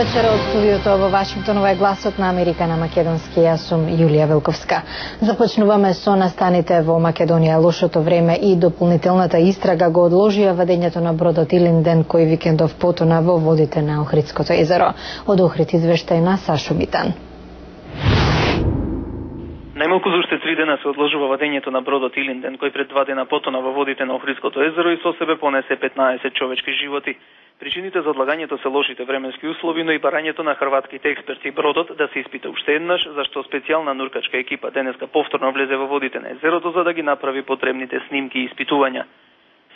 вечер од студиото во Вашингтон. Ова е гласот на Америка на македонски. Јас сум Јулија Велковска. Започнуваме со настаните во Македонија. Лошото време и дополнителната истрага го одложија вадењето на бродот Илинден кој викендов потона во водите на Охридското езеро. Од Охрид извештај на Сашо Митан. Најмалку за уште 3 дена се одложува вадењето на бродот Илинден кој пред 2 дена потона во водите на Охридското езеро и со себе понесе 15 човечки животи. Причините за одлагањето се лошите временски услови, но и барањето на хрватските експерти бродот да се испита уште еднаш, зашто специјална нуркачка екипа денеска повторно влезе во водите на езерото за да ги направи потребните снимки и испитувања.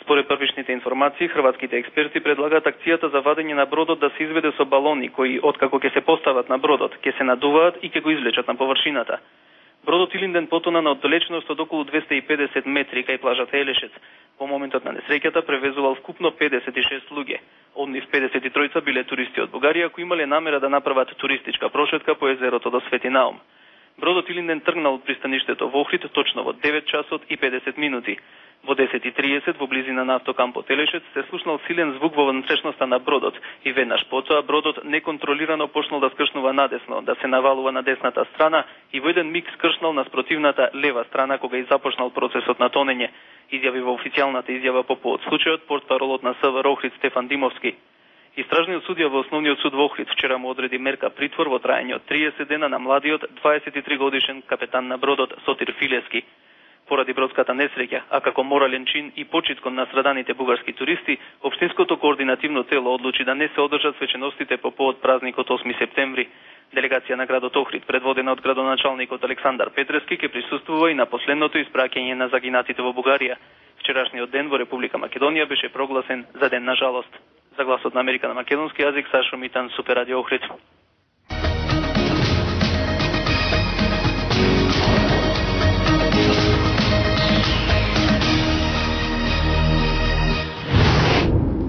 Според првичните информации, хрватските експерти предлагаат акцијата за вадење на бродот да се изведе со балони кои откако ќе се постават на бродот, ќе се надуваат и ќе го извлечат на површината. Бродот Илинден потона на оддалеченост од околу 250 метри кај плажата Елешец. По моментот на несреќата превезувал вкупно 56 луѓе. Од нив 53 биле туристи од Бугарија кои имале намера да направат туристичка прошетка по езерото до Свети Наум. Бродот Илинден тргнал од пристаништето во Охрид точно во 9 часот и 50 минути. Во 10:30 во близина на автокампот Елешец се слушнал силен звук во внатрешноста на бродот и веднаш потоа бродот неконтролирано почнал да скршнува надесно, да се навалува на десната страна и во еден миг скршнал на спротивната лева страна кога и започнал процесот на тонење, изјави во официјалната изјава по повод случајот портпаролот на СВР Охрид Стефан Димовски. Истражниот судија во Основниот суд во Охрид вчера му одреди мерка притвор во траење од 30 дена на младиот 23 годишен капетан на бродот Сотир Филевски. Поради бродската несреќа, а како морален чин и почит кон настраданите бугарски туристи, општинското координативно тело одлучи да не се одржат свеченостите по повод празникот 8 септември. Делегација на градот Охрид, предводена од градоначалникот Александар Петрески, ќе присуствува и на последното испраќање на загинатите во Бугарија. Вчерашниот ден во Република Македонија беше прогласен за ден на жалост. За гласот на Америка на македонски јазик, Сашо Митан, Супер радио Охрид.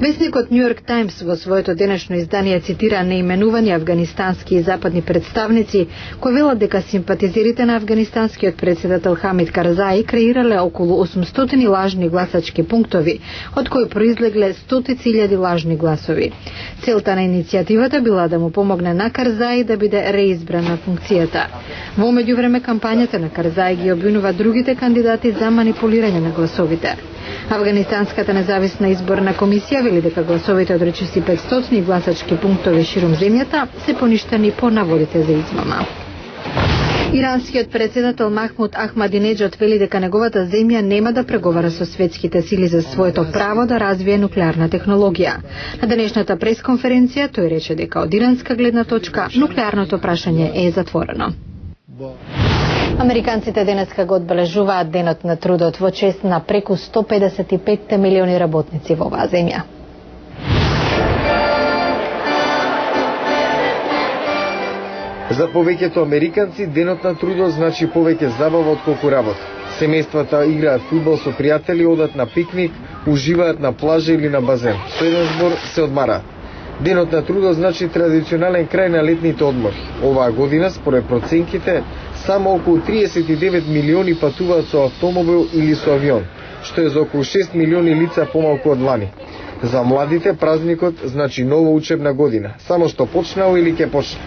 Весникот Нью Йорк Таймс во своето денешно издание цитира неименувани афганистански и западни представници кои велат дека симпатизерите на афганистанскиот председател Хамид Карзаи креирале околу 800 лажни гласачки пунктови, од кои произлегле стотици илјади лажни гласови. Целта на иницијативата била да му помогне на Карзаи да биде реизбран на функцијата. Во меѓувреме кампањата на Карзаи ги обвинува другите кандидати за манипулирање на гласовите. Афганистанската независна изборна комисија вели дека гласовите од речиси 500 гласачки пунктови широм земјата се поништени по наводите за измама. Иранскиот председател Махмуд Ахмадинеджад вели дека неговата земја нема да преговара со светските сили за своето право да развие нуклеарна технологија. На денешната пресконференција тој рече дека од иранска гледна точка нуклеарното прашање е затворено. Американците денеска го одбележуваат денот на трудот во чест на преку 155 милиони работници во оваа земја. За повеќето американци денот на трудот значи повеќе забава отколку работа. Семејствата играат фудбал со пријатели, одат на пикник, уживаат на плажа или на базен. Со еден збор се одмараат. Денот на трудот значи традиционален крај на летните одмори. Оваа година, според проценките, само околу 39 милиони патуваат со автомобил или со авион, што е за околу 6 милиони лица помалку од лани. За младите празникот значи нова учебна година, само што почнало или ќе почне.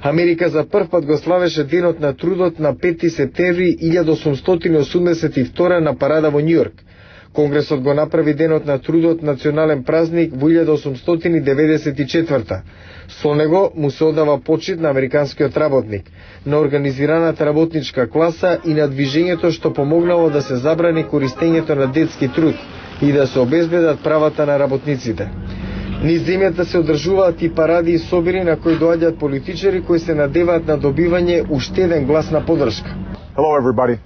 Америка за прв пат го славеше денот на трудот на 5 септември 1882 на парада во Њујорк. Конгресот го направи денот на трудот национален празник во 1894. Со него му се одава почит на американскиот работник, на организираната работничка класа и на движењето што помогнало да се забрани користењето на детски труд и да се обезбедат правата на работниците. Низ земјата се одржуваат и паради и собери на кои доаѓаат политичари кои се надеваат на добивање уште еден глас на поддршка. Hello everybody.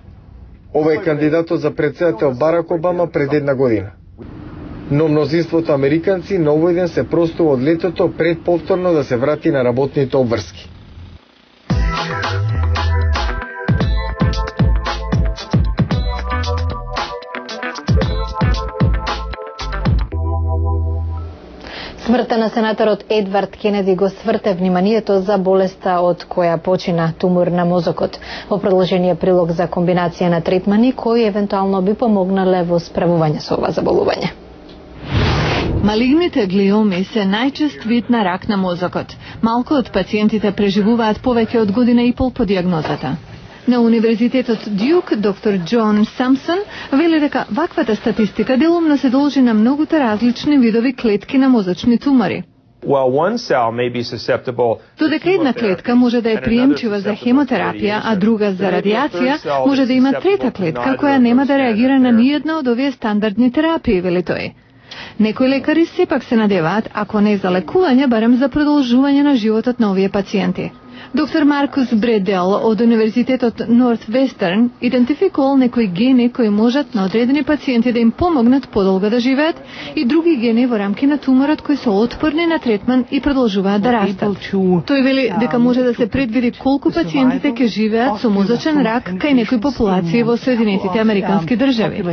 Ова е кандидатот за председател Барак Обама пред една година. Но мнозинството американци на овој ден се простува од летото пред повторно да се врати на работните обврски. Смртта на сенаторот Едвард Кенеди го сврте вниманието за болеста од која почина, тумор на мозокот. Во продолжение прилог за комбинација на третмани кои евентуално би помогнале во справување со ова заболување. Малигните глиоми се најчест вид на рак на мозокот. Малку од пациентите преживуваат повеќе од година и пол по диагнозата. На Универзитетот Дюк, доктор Джон Самсон вели дека ваквата статистика делумно се должи на многуте различни видови клетки на мозочни тумори. Додека една клетка може да е приемчива за хемотерапија, а друга за радиација, може да има трета клетка која нема да реагира на ниедна од овие стандардни терапии, вели тој. Некои лекари сепак се надеваат, ако не за лекување, барем за продолжување на животот на овие пациенти. Доктор Маркус Бредел од Универзитетот Нортвестерн идентификувал некои гени кои можат на одредени пациенти да им помогнат подолго да живеат и други гени во рамки на туморот кои се отпорни на третман и продолжуваат да растат. Тој вели дека може да се предвиди колку пациентите ќе живеат со мозочен рак кај некои популации во Соединетите Американски држави.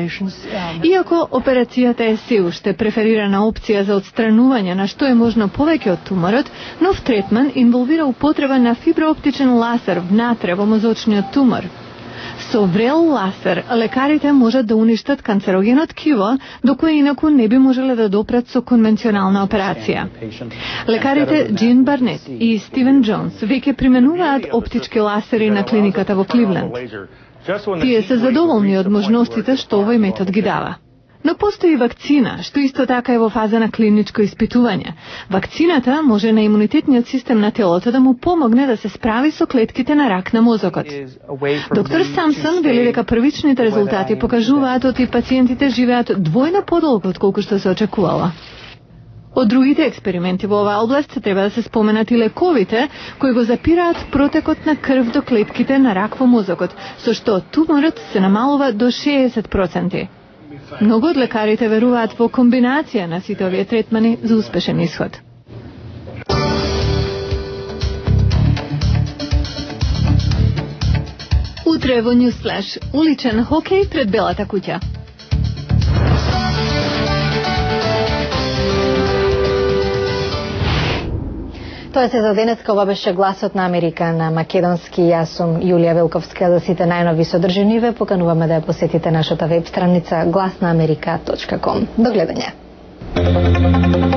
Иако операцијата е се уште преферирана опција за отстранување на што е можно повеќе од туморот, нов третман инволвира употреба на фиброоптичен лазер внатре во мозочниот тумор. Со врел лазер лекарите можат да уништат канцерогенот ткиво, до кој инаку не би можеле да допрат со конвенционална операција. Лекарите Джин Барнет и Стивен Джонс веќе применуваат оптички лазери на клиниката во Кливленд. Тие се задоволни од можностите што овој метод ги дава. Но постои вакцина, што исто така е во фаза на клиничко испитување. Вакцината може на имунитетниот систем на телото да му помогне да се справи со клетките на рак на мозокот. Доктор Самсон вели дека првичните резултати покажуваат дека пациентите живеат двојно подолго од колку што се очекувало. Од другите експерименти во оваа област треба да се споменат и лековите кои го запираат протекот на крв до клетките на рак во мозокот, со што туморот се намалува до 60%. Многу од лекарите веруваат во комбинација на сите овие третмани за успешен исход. Утре во Ньюсфлеш, уличен хокеј пред Белата куќа. Тоа се за денеска, ова беше Гласот на Америка на македонски. Јас сум Јулија Велковска. За сите најнови содржини ве покануваме да ја посетите нашата веб страница glasnaamerika.com. До гледање.